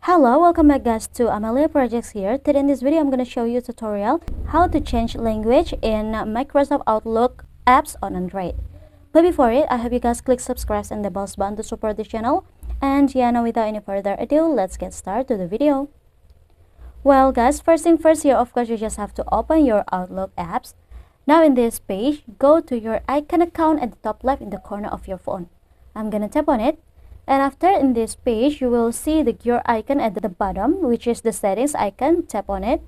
Hello, welcome back guys to Amelia Projects here. Today in this video I'm going to show you a tutorial how to change language in Microsoft Outlook apps on Android. But before it, I hope you guys click subscribe and the bell button to support the channel. And yeah, now without any further ado, let's get started to the video. Well guys, first thing first here, of course you just have to open your Outlook apps. Now in this page, go to your icon account at the top left in the corner of your phone. I'm going to tap on it. And after in this page, you will see the gear icon at the bottom, which is the settings icon. Tap on it.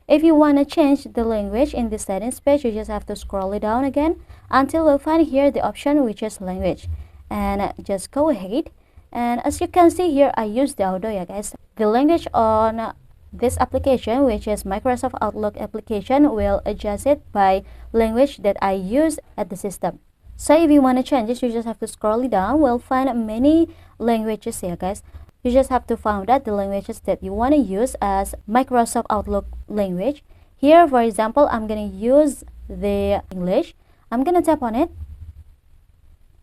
If you want to change the language in the settings page, you just have to scroll it down again until you'll find here the option which is language. And just go ahead. And as you can see here, I use the auto, yeah guys. The language on this application, which is Microsoft Outlook application, will adjust it by language that I use at the system. So if you want to change this, you just have to scroll it down. We'll find many languages here guys. You just have to find out the languages that you want to use as Microsoft Outlook language. Here for example, I'm going to use the English. I'm going to tap on it.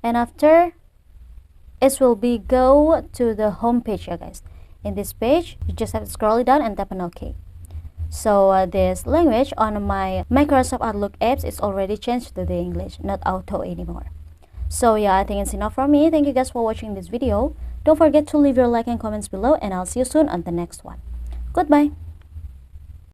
And after, it will be go to the home page here guys. In this page, you just have to scroll it down and tap on OK. So this language on my Microsoft Outlook apps is already changed to the English, not auto anymore. So yeah, I think it's enough from me. Thank you guys for watching this video. Don't forget to leave your like and comments below, and I'll see you soon on the next one. Goodbye.